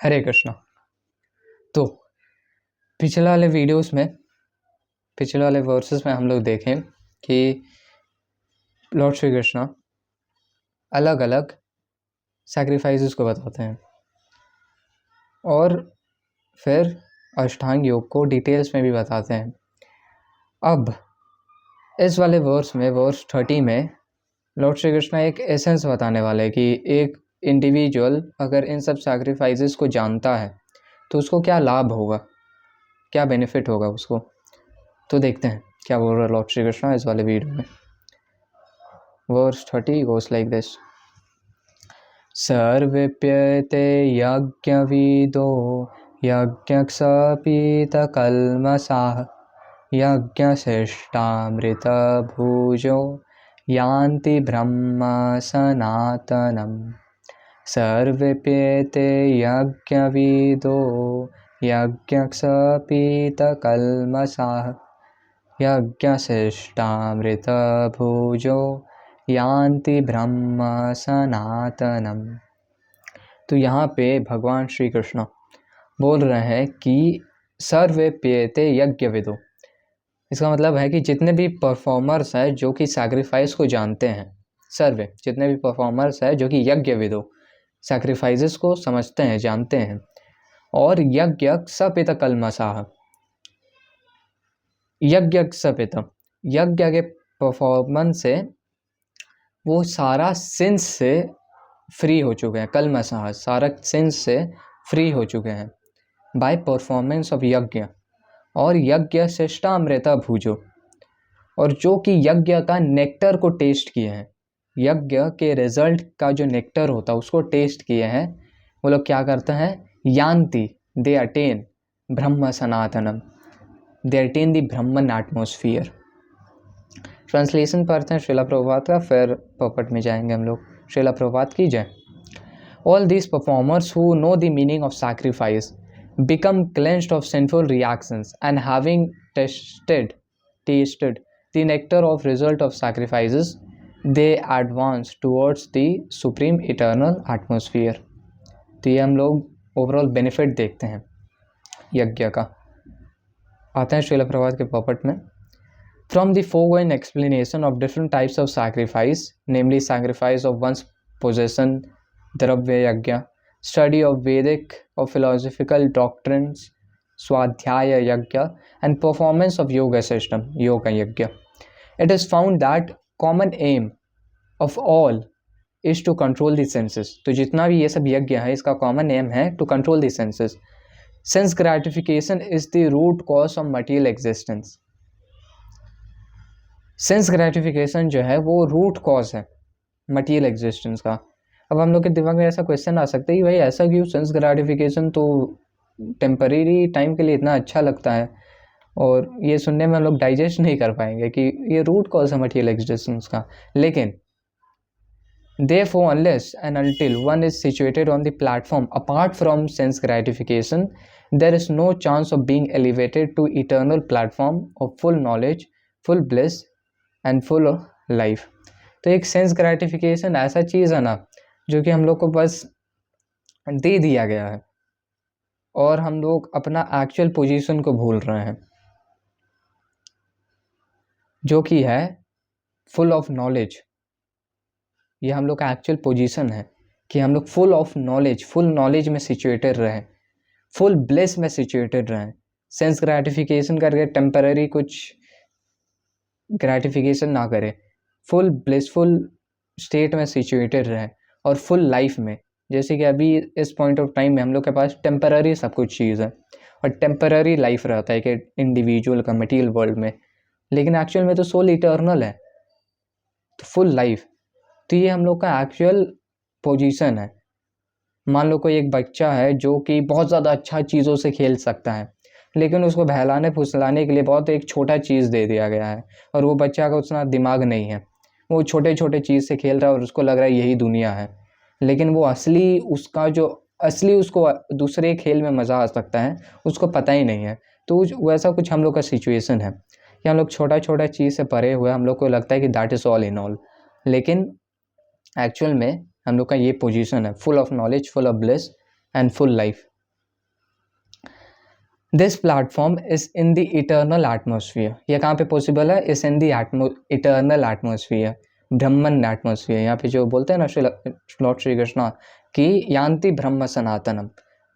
हरे कृष्णा। तो पिछले वाले वर्सेस में हम लोग देखें कि लॉर्ड श्री कृष्णा अलग अलग सैक्रिफाइसेस को बताते हैं और फिर अष्टांग योग को डिटेल्स में भी बताते हैं। अब इस वाले वर्स में, वर्स 30 में, लॉर्ड श्री कृष्णा एक एसेंस बताने वाले कि एक इंडिविजुअल अगर इन सब सैक्रिफाइसेस को जानता है तो उसको क्या लाभ होगा, क्या बेनिफिट होगा उसको। तो देखते हैं क्या बोल रहा है लॉर्ड श्री कृष्णा इस वाले वीडियो में। Verse 30 goes like this. सर्वेप्यते यज्ञविदो यज्ञक्षपीतकल्मषाः यज्ञशिष्टामृतभुजो यान्ति ब्रह्म सनातनम्। सर्वेप्यते यज्ञविदो यज्ञक्षपीतकल्मषाः यज्ञशिष्टामृतभुजो यान्ति ब्रह्म सनातनम्। तो यहाँ पे भगवान श्री कृष्ण बोल रहे हैं कि सर्वे प्येते यज्ञविदो। इसका मतलब है कि जितने भी परफॉर्मर्स हैं जो कि सैक्रिफाइस को जानते हैं, सर्वे जितने भी परफॉर्मर्स हैं जो कि यज्ञविदो सैक्रिफाइसेस को समझते हैं, जानते हैं, और यज्ञ सपित कल्मषाः, यज्ञ सपित, यज्ञ के परफॉर्मेंस से वो सारा सिंस से फ्री हो चुके हैं। कल्मषाः सारा सिंस से फ्री हो चुके हैं बाय परफॉर्मेंस ऑफ यज्ञ। और यज्ञ शिष्टामृत भुजो, और जो कि यज्ञ का नेक्टर को टेस्ट किए हैं, यज्ञ के रिजल्ट का जो नेक्टर होता है उसको टेस्ट किए हैं, वो लोग क्या करते हैं, यान्ति, दे अटेन ब्रह्म सनातनम, they attain the Brahman atmosphere. Translation पढ़ते हैं श्रीला प्रभुपाद का, फिर पॉपट में जाएंगे हम लोग। श्रीला प्रभुपाद की जय। All these performers who know the meaning of sacrifice become cleansed of sinful reactions, and having tasted the nectar of result of sacrifices, they advance towards the supreme eternal atmosphere. तो ये हम लोग ओवरऑल बेनिफिट देखते हैं यज्ञ का। आते हैं श्रीला प्रभुपाद के पॉपट में। From the foregoing explanation of different types of sacrifice, namely sacrifice of one's possession, Dravya Yajna, study of Vedic or philosophical doctrines, Swadhyaya Yajna, and performance of yoga system, Yoga Yajna, it is found that common aim of all is to control the senses. तो जितना भी ये सब यज्ञ है इसका common aim है to control the senses. Sense gratification is the root cause of material existence. Sense gratification जो है वो रूट कॉज है मटीरियल एग्जिस्टेंस का। अब हम लोग के दिमाग में ऐसा क्वेश्चन आ सकता है कि भाई ऐसा क्यों, सेंस ग्रेटिफिकेशन तो टेम्परेरी टाइम के लिए इतना अच्छा लगता है और ये सुनने में हम लोग डाइजेस्ट नहीं कर पाएंगे कि ये रूट कॉज है मटीरियल एग्जिस्टेंस का। लेकिन therefore unless and until one is situated on the platform apart from sense gratification, there is no chance of being elevated to eternal platform of full knowledge, full bliss and full life. तो एक sense gratification ऐसा चीज़ है ना जो कि हम लोग को बस दे दिया गया है और हम लोग अपना एक्चुअल पोजीशन को भूल रहे हैं, जो कि है फुल ऑफ नॉलेज। ये हम लोग का एक्चुअल पोजीशन है कि हम लोग full of knowledge, full knowledge में सिचुएटेड रहें, फुल ब्लेस में सिचुएटेड रहें। सेंस ग्रेटिफिकेशन करके टेम्पररी कुछ ग्रेटिफिकेशन ना करें, फुल ब्लिसफुल स्टेट में सिचुएटेड रहें और फुल लाइफ में। जैसे कि अभी इस पॉइंट ऑफ टाइम में हम लोग के पास टेम्पररी सब कुछ चीज़ है और टेम्पररी लाइफ रहता है कि इंडिविजुअल का मटेरियल वर्ल्ड में, लेकिन एक्चुअल में तो सोल इटर्नल है, तो फुल लाइफ। तो ये हम लोग का एक्चुअल पोजीशन है। मान लो कोई एक बच्चा है जो कि बहुत ज़्यादा अच्छा चीज़ों से खेल सकता है, लेकिन उसको बहलाने फुसलाने के लिए बहुत एक छोटा चीज़ दे दिया गया है और वो बच्चा का उतना दिमाग नहीं है, वो छोटे छोटे चीज़ से खेल रहा है और उसको लग रहा है यही दुनिया है, लेकिन वो असली उसको दूसरे खेल में मज़ा आ सकता है, उसको पता ही नहीं है। तो वैसा कुछ हम लोग का सिचुएशन है कि हम लोग छोटा छोटा चीज़ से परे हुए हम लोग को लगता है कि that is all in all, लेकिन एक्चुअल में हम लोग का ये पोजीशन है full of knowledge, full of bliss and full life. This platform is in the eternal atmosphere. ये कहाँ पे पॉसिबल है? Is in the eternal atmosphere, Brahman atmosphere. यहाँ पे जो बोलते हैं ना लॉर्ड श्री कृष्णा कि यान्ति ब्रह्म सनातनम,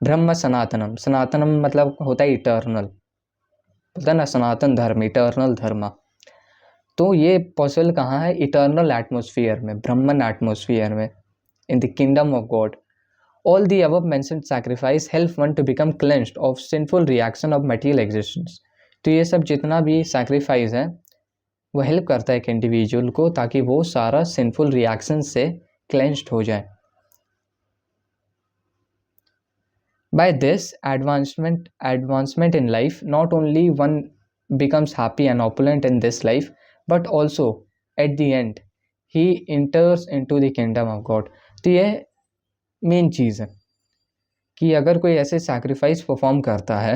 ब्रह्म सनातनम, सनातनम मतलब होता है इटर्नल, बोलता है ना सनातन धर्म, इटर्नल धर्म। तो ये पॉसिबल कहाँ है? इटर्नल एटमोसफियर में, ब्रह्मन एटमोसफियर में, in the kingdom of God. All the above mentioned sacrifice help one to become cleansed of sinful reaction of material existence। तो ये सब जितना भी sacrifice है वो help करता है एक individual को ताकि वो सारा sinful reaction से cleansed हो जाए। By this advancement in life, not only one becomes happy and opulent in this life, but also at the end he enters into the kingdom of God। तो ये main चीज़ है कि अगर कोई ऐसे सैक्रिफाइस परफॉर्म करता है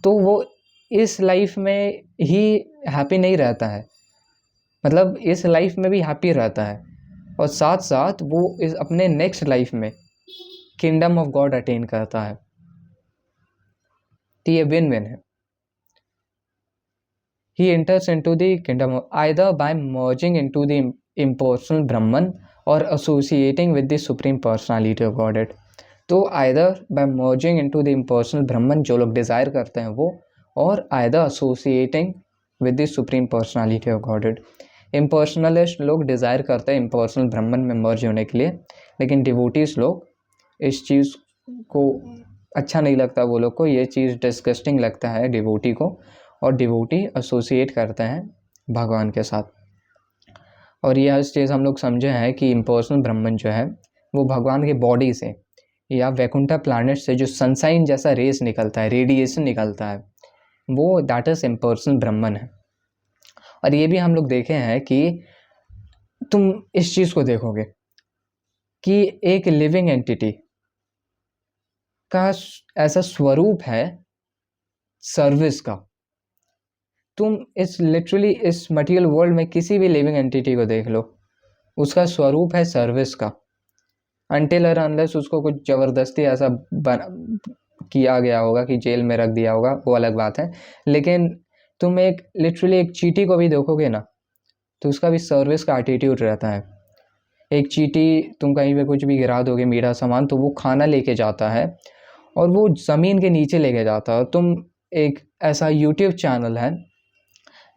तो वो इस लाइफ में ही हैप्पी नहीं रहता है, मतलब इस लाइफ में भी हैप्पी रहता है और साथ साथ वो इस अपने नेक्स्ट लाइफ में किंगडम ऑफ गॉड अटेन करता है। तो ये विन विन है। He enters into the kingdom either by merging into the impersonal Brahman or associating with the supreme personality of Godhead। तो either by merging into the impersonal Brahman जो लोग desire करते हैं वो, और either associating with the supreme personality of Godhead। impersonalist लोग desire करते हैं impersonal Brahman में मर्ज होने के लिए, लेकिन डिवोटीज लोग इस चीज़ को अच्छा नहीं लगता, वो लोग को ये चीज़ डिस्गस्टिंग लगता है डिवोटी को, और डिवोटी एसोसिएट करते हैं भगवान के साथ। और यह चीज़ हम लोग समझे हैं कि इम्पर्सनल ब्रह्मन जो है वो भगवान के बॉडी से या वैकुंठा प्लैनेट से जो सनसाइन जैसा रेस निकलता है, रेडिएशन निकलता है, वो दैट इज इम्पर्सनल ब्रह्मन है। और ये भी हम लोग देखे हैं कि तुम इस चीज़ को देखोगे कि एक लिविंग एंटिटी का ऐसा स्वरूप है सर्विस का। तुम इस लिटरली इस मटेरियल वर्ल्ड में किसी भी लिविंग एंटिटी को देख लो, उसका स्वरूप है सर्विस का, अनटिल और अनलेस उसको कुछ ज़बरदस्ती ऐसा किया गया होगा कि जेल में रख दिया होगा, वो अलग बात है। लेकिन तुम एक लिटरली एक चींटी को भी देखोगे ना तो उसका भी सर्विस का एटीट्यूड रहता है। एक चींटी तुम कहीं पे कुछ भी गिरा दोगे मीठा सामान तो वो खाना लेके जाता है और वो ज़मीन के नीचे लेके जाता है। तुम एक ऐसा यूट्यूब चैनल है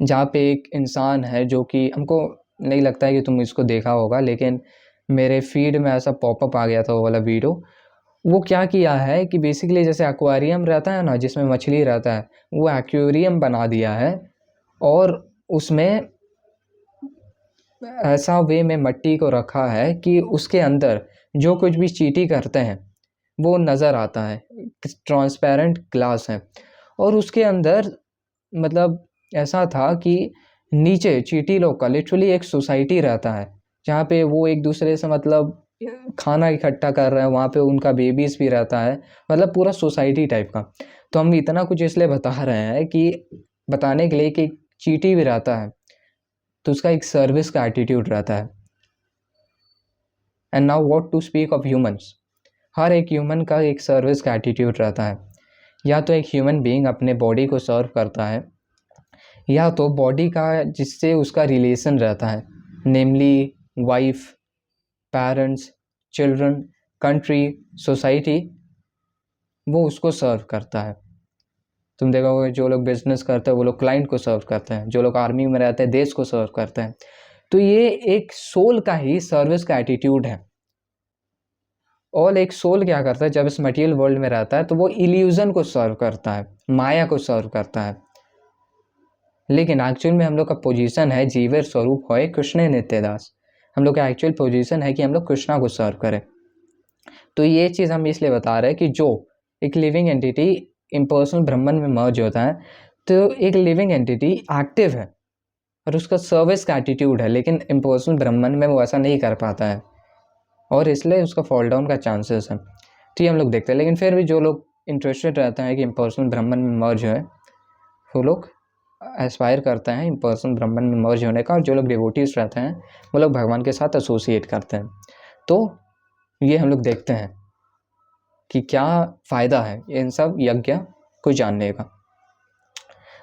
जहाँ पे एक इंसान है जो कि हमको नहीं लगता है कि तुम इसको देखा होगा, लेकिन मेरे फीड में ऐसा पॉपअप आ गया था वो वाला वीडियो। वो क्या किया है कि बेसिकली जैसे एक्वेरियम रहता है ना जिसमें मछली रहता है, वो एक्वेरियम बना दिया है और उसमें ऐसा वे में मिट्टी को रखा है कि उसके अंदर जो कुछ भी चींटी करते हैं वो नज़र आता है। ट्रांसपेरेंट ग्लास है और उसके अंदर मतलब ऐसा था कि नीचे चींटी लोग का लिटरली एक सोसाइटी रहता है जहाँ पे वो एक दूसरे से मतलब खाना इकट्ठा कर रहे हैं, वहाँ पे उनका बेबीज़ भी रहता है, मतलब पूरा सोसाइटी टाइप का। तो हम इतना कुछ इसलिए बता रहे हैं कि बताने के लिए कि चींटी भी रहता है तो उसका एक सर्विस का एटीट्यूड रहता है। And now what to speak of humans, हर एक ह्यूमन का एक सर्विस का एटीट्यूड रहता है। या तो एक ह्यूमन बीइंग अपने बॉडी को सर्व करता है, या तो बॉडी का जिससे उसका रिलेशन रहता है, namely wife, parents, children, country, society, वो उसको सर्व करता है। तुम देखोगे जो लोग बिजनेस करते हैं वो लोग क्लाइंट को सर्व करते हैं, जो लोग आर्मी में रहते हैं देश को सर्व करते हैं। तो ये एक सोल का ही सर्विस का एटीट्यूड है। और एक सोल क्या करता है जब इस मटेरियल वर्ल्ड में रहता है तो वो इल्यूजन को सर्व करता है, माया को सर्व करता है। लेकिन एक्चुअल में हम लोग का पोजीशन है जीवेर स्वरूप होए कृष्ण नित्यदास। हम लोग का एक्चुअल पोजीशन है कि हम लोग कृष्णा को सर्व करें। तो ये चीज़ हम इसलिए बता रहे हैं कि जो एक लिविंग एंटिटी इम्पर्सनल ब्रह्मन में मर्ज होता है तो एक लिविंग एंटिटी एक्टिव है और उसका सर्विस का एटीट्यूड है, लेकिन इम्पर्सनल ब्रह्मन में वो ऐसा नहीं कर पाता है और इसलिए उसका फॉल डाउन का चांसेस है। तो ये हम लोग देखते हैं। लेकिन फिर भी जो लोग इंटरेस्टेड रहते हैं कि इम्पर्सनल ब्रह्मन में मर्ज है वो लोग एस्पायर करते हैं इम्पर्सनल ब्रह्मन में मर्ज होने का, और जो लोग डिवोटीज रहते हैं वो लोग भगवान के साथ एसोसिएट करते हैं। तो ये हम लोग देखते हैं कि क्या फ़ायदा है इन सब यज्ञ को जानने का।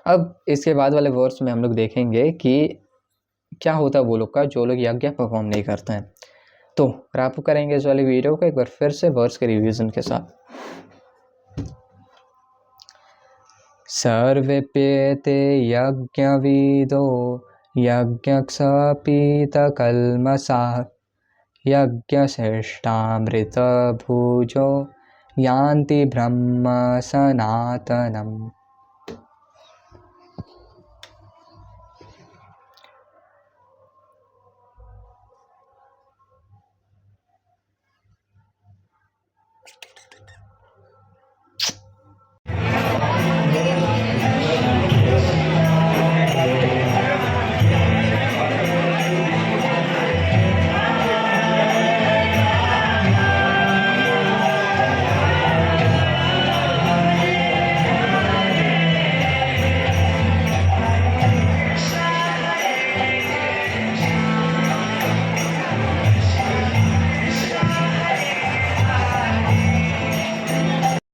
अब इसके बाद वाले वर्ड्स में हम लोग देखेंगे कि क्या होता है वो लोग का जो लोग यज्ञ परफॉर्म नहीं करते हैं। तो रैप करेंगे इस वाली वीडियो को एक बार फिर से वर्ड्स के रिवीजन के साथ। सर्वेप्येते यज्ञविदो यज्ञक्षपीतकल्मषाः यज्ञश्रेष्ठामृतभुजो यान्ति ब्रह्म सनातनम्।